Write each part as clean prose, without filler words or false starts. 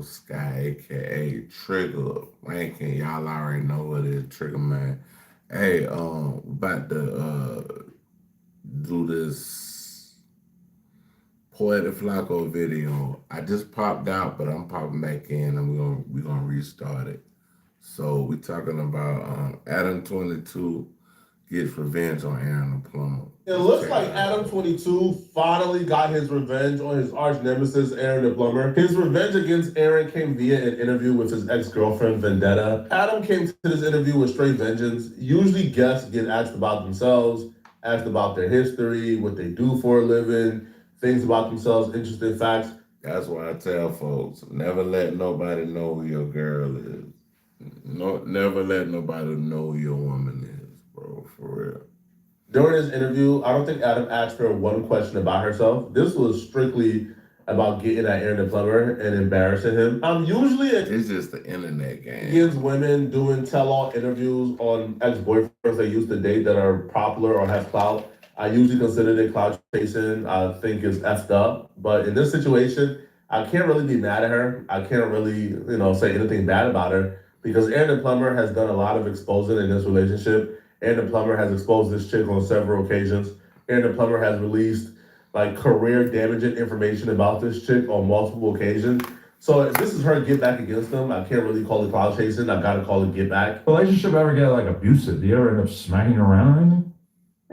Sky, aka Trigger Ranking. Y'all already know what it is, Trigger Man. Hey, about to do this Poetic Flacco video. I just popped out, but I'm popping back in, and we're gonna restart it. So we talking about Adam 22 gets revenge on Aaron the Plumber. It looks like Adam 22 finally got his revenge on his arch nemesis, Aaron the Plumber. His revenge against Aaron came via an interview with his ex-girlfriend, Vendetta. Adam came to this interview with straight vengeance. Usually guests get asked about themselves, asked about their history, what they do for a living, things about themselves, interesting facts. That's why I tell folks, never let nobody know who your girl is. No, never let nobody know who your woman is, bro, for real. During this interview, I don't think Adam asked her one question about herself. This was strictly about getting at Aaron the Plumber and embarrassing him. Usually it's just the internet game. Gives women doing tell-all interviews on ex-boyfriends they used to date that are popular or have clout. I usually consider it clout chasing. I think it's effed up. But in this situation, I can't really be mad at her. I can't really, say anything bad about her because Aaron the Plumber has done a lot of exposing in this relationship. Aaron the Plumber has exposed this chick on several occasions. Aaron the Plumber has released career damaging information about this chick on multiple occasions. So if this is her get back against him, I can't really call it cloud chasing. I gotta call it get back. Relationship ever get abusive? Do you ever end up smacking her around or anything?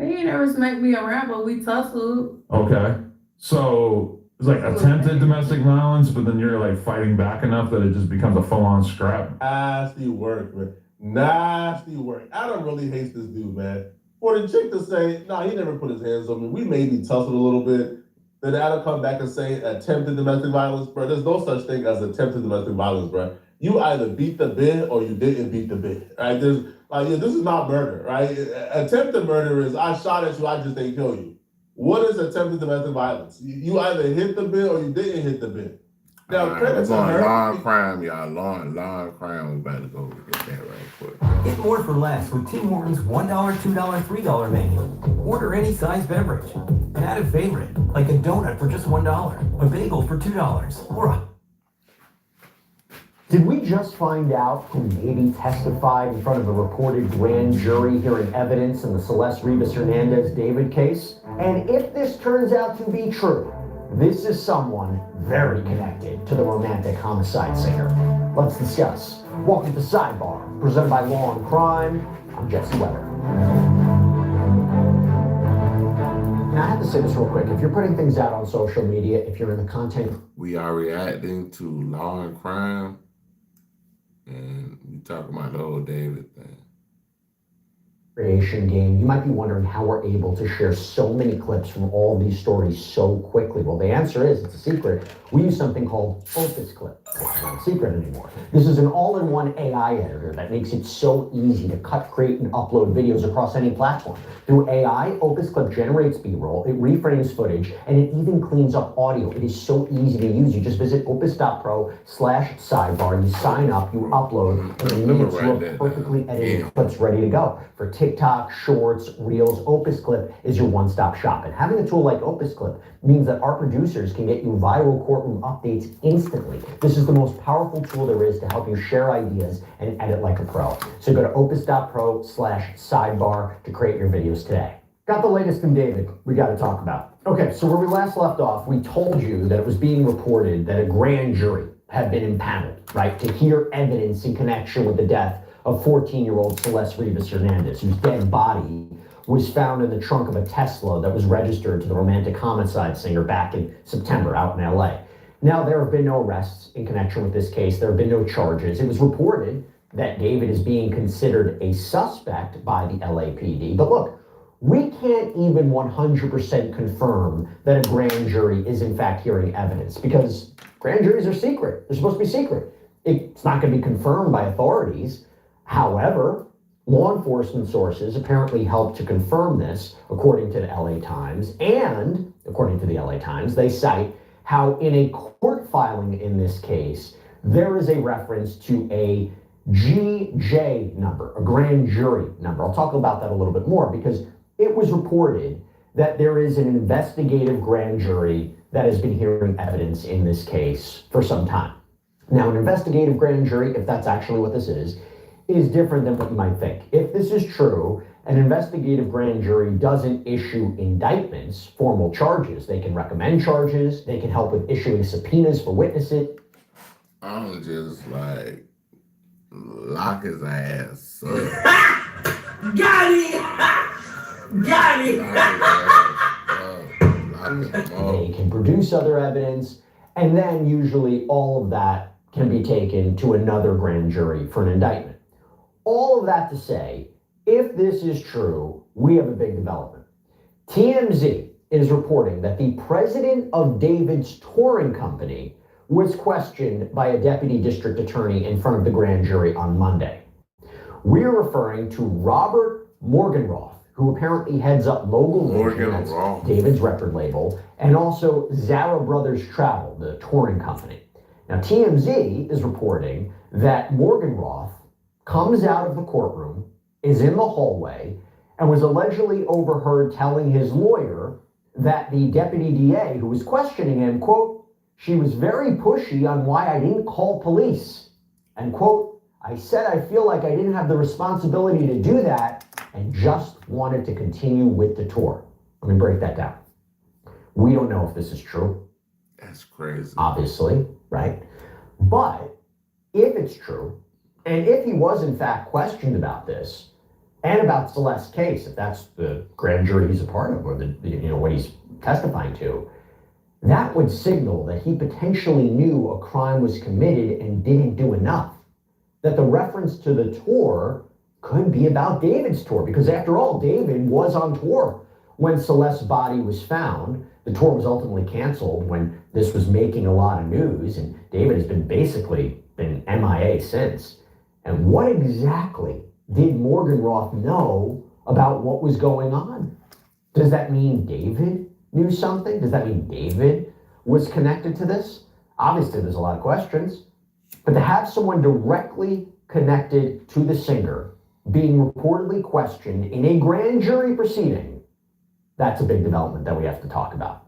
He never smacked me around, but we tussled. Okay. So it's attempted domestic violence, but then you're fighting back enough that it just becomes a full-on scrap. Nasty work, man. Nasty work. Adam really hates this dude, man. For the chick to say, he never put his hands on me. We maybe tussled a little bit. Then Adam come back and say attempted domestic violence, bro. There's no such thing as attempted domestic violence, bro. You either beat the bid or you didn't beat the bid, right? This is not murder, right? Attempted murder is I shot at you, I just didn't kill you. What is attempted domestic violence? You either hit the bid or you didn't hit the bid. Now, credit to her. Long crime, y'all. Long crime. We about to go get that right quick. Get more for less with Tim Hortons $1, $2, $3 menu. Order any size beverage. And add a favorite, like a donut for just $1, a bagel for $2, or a... Did we just find out who maybe testified in front of a reported grand jury hearing evidence in the Celeste Rivas Hernandez David case? And if this turns out to be true, this is someone very connected to the romantic homicide singer. Let's discuss. Welcome to Sidebar, presented by Law and Crime. I'm Jesse Weber. Now, I have to say this real quick. If you're putting things out on social media, if you're in the content... We are reacting to Law and Crime, and we talk about the whole David thing. Creation game, you might be wondering how we're able to share so many clips from all these stories so quickly. Well, the answer is it's a secret. We use something called Opus Clip. It's not a secret anymore. This is an all-in-one AI editor that makes it so easy to cut, create, and upload videos across any platform. Through AI, Opus Clip generates B-roll, it reframes footage, and it even cleans up audio. It is so easy to use. You just visit opus.pro/sidebar, you sign up, you upload, and in minutes you have perfectly edited clips ready to go. For TikTok, Shorts, Reels, Opus Clip is your one-stop shop. And having a tool like Opus Clip means that our producers can get you viral courtroom updates instantly. This is the most powerful tool there is to help you share ideas and edit like a pro. So go to opus.pro/sidebar to create your videos today. Got the latest from David we got to talk about. Okay, so where we last left off, we told you that it was being reported that a grand jury had been impaneled, right, to hear evidence in connection with the death of 14-year-old Celeste Rivas Hernandez, whose dead body was found in the trunk of a Tesla that was registered to the romantic homicide singer back in September out in LA. Now, there have been no arrests in connection with this case. There have been no charges. It was reported that David is being considered a suspect by the LAPD. But look, we can't even 100% confirm that a grand jury is in fact hearing evidence because grand juries are secret. They're supposed to be secret. It's not going to be confirmed by authorities. However, law enforcement sources apparently helped to confirm this, according to the LA Times. And according to the LA Times, they cite how in a court filing in this case, there is a reference to a GJ number, a grand jury number. I'll talk about that a little bit more because it was reported that there is an investigative grand jury that has been hearing evidence in this case for some time. Now, an investigative grand jury, if that's actually what this is different than what you might think. If this is true, an investigative grand jury doesn't issue indictments, formal charges. They can recommend charges. They can help with issuing subpoenas for witnesses. I'm just like, lock his ass up. Got it! Got it! They can produce other evidence, and then usually all of that can be taken to another grand jury for an indictment. All of that to say, if this is true, we have a big development. TMZ is reporting that the president of David's touring company was questioned by a deputy district attorney in front of the grand jury on Monday. We're referring to Robert Morgenroth, who apparently heads up Mogul Vision, that's David's record label, and also Zara Brothers Travel, the touring company. Now, TMZ is reporting that Morgenroth comes out of the courtroom, is in the hallway, and was allegedly overheard telling his lawyer that the deputy DA who was questioning him, quote, "She was very pushy on why I didn't call police. And quote, I said I feel like I didn't have the responsibility to do that and just wanted to continue with the tour." Let me break that down. We don't know if this is true. That's crazy. Obviously, right? But if it's true, and if he was in fact questioned about this, and about Celeste's case, if that's the grand jury he's a part of, or what he's testifying to, that would signal that he potentially knew a crime was committed and didn't do enough. That the reference to the tour could be about David's tour, because after all, David was on tour when Celeste's body was found. The tour was ultimately canceled when this was making a lot of news, and David has been MIA since. And what exactly did Morgenroth know about what was going on? Does that mean David knew something? Does that mean David was connected to this? Obviously, there's a lot of questions. But to have someone directly connected to the singer being reportedly questioned in a grand jury proceeding, that's a big development that we have to talk about.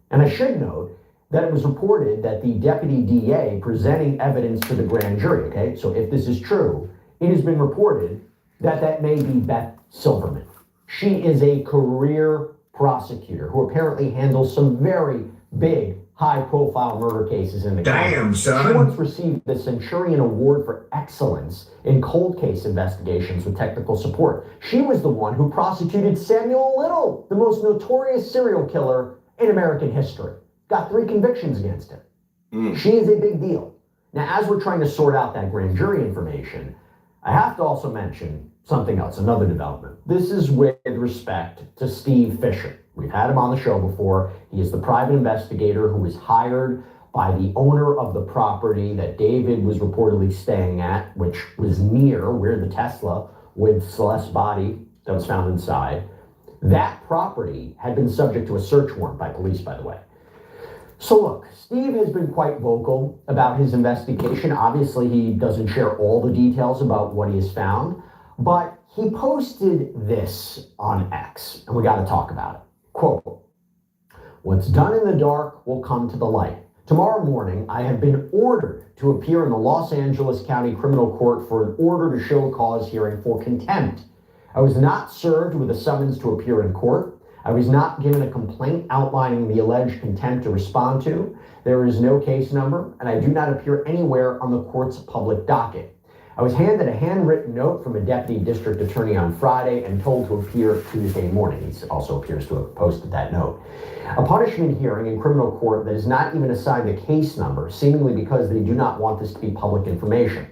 And I should note that it was reported that the deputy DA presenting evidence to the grand jury, okay? So if this is true, it has been reported that that may be Beth Silverman. She is a career prosecutor who apparently handles some very big, high-profile murder cases in the county. Damn, son. She once received the Centurion Award for Excellence in cold case investigations with technical support. She was the one who prosecuted Samuel Little, the most notorious serial killer in American history. Got 3 convictions against him. She is a big deal. Now, as we're trying to sort out that grand jury information, I have to also mention something else, another development. This is with respect to Steve Fisher. We've had him on the show before. He is the private investigator who was hired by the owner of the property that David was reportedly staying at, which was near where the Tesla with Celeste's body that was found inside. That property had been subject to a search warrant by police, by the way. So look, Steve has been quite vocal about his investigation. Obviously, he doesn't share all the details about what he has found, but he posted this on X, and we got to talk about it. Quote, "What's done in the dark will come to the light. Tomorrow morning, I have been ordered to appear in the Los Angeles County Criminal Court for an order to show cause hearing for contempt. I was not served with a summons to appear in court. I was not given a complaint outlining the alleged contempt to respond to. There is no case number, and I do not appear anywhere on the court's public docket. I was handed a handwritten note from a deputy district attorney on Friday and told to appear Tuesday morning." He also appears to have posted that note. "A punishment hearing in criminal court that is not even assigned a case number, seemingly because they do not want this to be public information.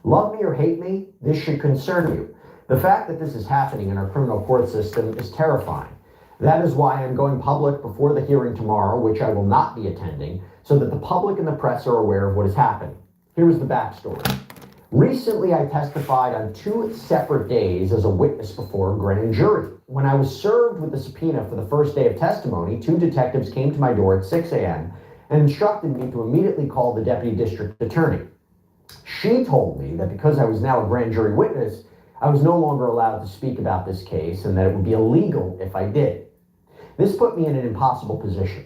Love me or hate me, this should concern you. The fact that this is happening in our criminal court system is terrifying. That is why I'm going public before the hearing tomorrow, which I will not be attending, so that the public and the press are aware of what is happening. Here's the backstory. Recently, I testified on 2 separate days as a witness before a grand jury. When I was served with the subpoena for the first day of testimony, 2 detectives came to my door at 6 a.m. and instructed me to immediately call the deputy district attorney. She told me that because I was now a grand jury witness, I was no longer allowed to speak about this case and that it would be illegal if I did. This put me in an impossible position.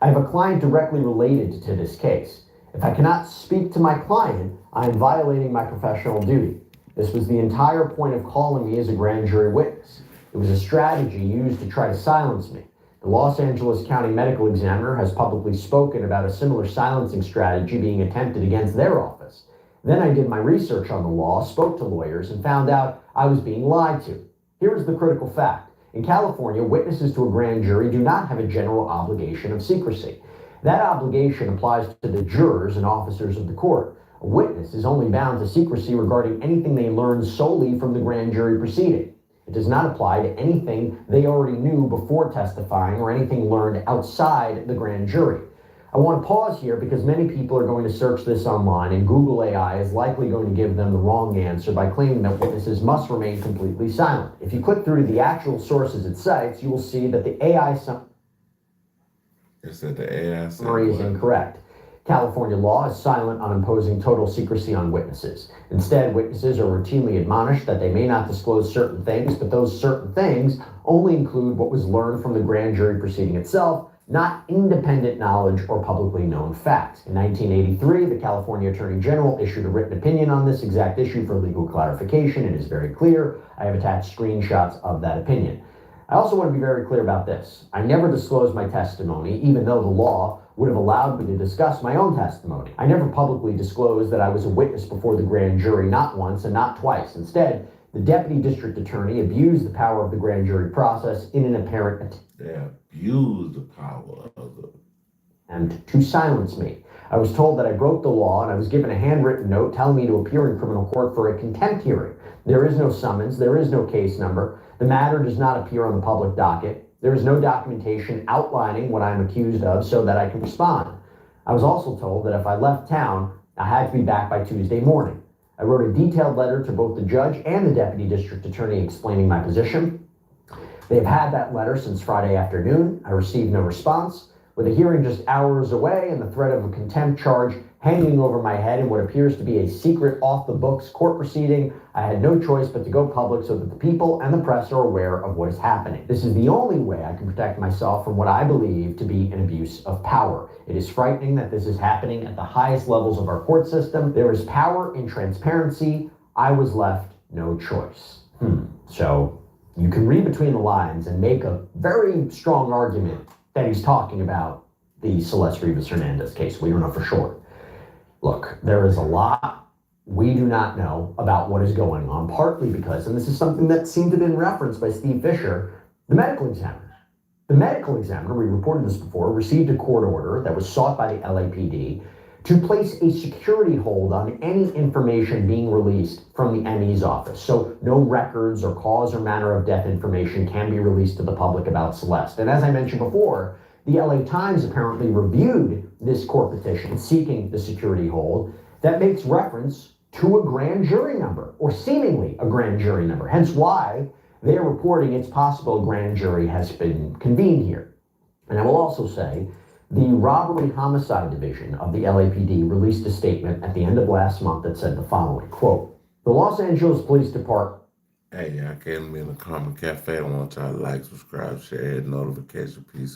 I have a client directly related to this case. If I cannot speak to my client, I am violating my professional duty. This was the entire point of calling me as a grand jury witness. It was a strategy used to try to silence me. The Los Angeles County Medical Examiner has publicly spoken about a similar silencing strategy being attempted against their office. Then I did my research on the law, spoke to lawyers, and found out I was being lied to. Here is the critical fact. In California, witnesses to a grand jury do not have a general obligation of secrecy. That obligation applies to the jurors and officers of the court. A witness is only bound to secrecy regarding anything they learn solely from the grand jury proceeding. It does not apply to anything they already knew before testifying or anything learned outside the grand jury. I want to pause here because many people are going to search this online, and Google AI is likely going to give them the wrong answer by claiming that witnesses must remain completely silent. If you click through to the actual sources it cites, you will see that the AI summary is incorrect. California law is silent on imposing total secrecy on witnesses. Instead, witnesses are routinely admonished that they may not disclose certain things, but those certain things only include what was learned from the grand jury proceeding itself, not independent knowledge or publicly known facts. In 1983, the California Attorney General issued a written opinion on this exact issue for legal clarification. It is very clear. I have attached screenshots of that opinion. I also want to be very clear about this. I never disclosed my testimony, even though the law would have allowed me to discuss my own testimony. I never publicly disclosed that I was a witness before the grand jury, not once and not twice. Instead, the deputy district attorney abused the power of the grand jury process in an apparent They abused the power of the... and to silence me. I was told that I broke the law, and I was given a handwritten note telling me to appear in criminal court for a contempt hearing. There is no summons, there is no case number. The matter does not appear on the public docket. There is no documentation outlining what I am accused of so that I can respond. I was also told that if I left town, I had to be back by Tuesday morning. I wrote a detailed letter to both the judge and the deputy district attorney explaining my position. They have had that letter since Friday afternoon. I received no response. With a hearing just hours away and the threat of a contempt charge hanging over my head in what appears to be a secret off-the-books court proceeding, I had no choice but to go public so that the people and the press are aware of what is happening. This is the only way I can protect myself from what I believe to be an abuse of power. It is frightening that this is happening at the highest levels of our court system. There is power in transparency. I was left no choice. So you can read between the lines and make a very strong argument that he's talking about the Celeste Rivas Hernandez case. We don't know for sure. Look, there is a lot we do not know about what is going on, partly because, and this is something that seemed to have been referenced by Steve Fisher, the medical examiner. The medical examiner, we reported this before, received a court order that was sought by the LAPD to place a security hold on any information being released from the ME's office. So no records or cause or manner of death information can be released to the public about Celeste. And as I mentioned before, the LA Times apparently reviewed this court petition seeking the security hold that makes reference to a grand jury number, or seemingly a grand jury number, hence why they're reporting it's possible a grand jury has been convened here. And I will also say, the Robbery Homicide Division of the LAPD released a statement at the end of last month that said the following, quote, the Los Angeles Police Department... Hey, y'all, can be in the Karma Cafe. I want y'all to like, subscribe, share, hit notification piece.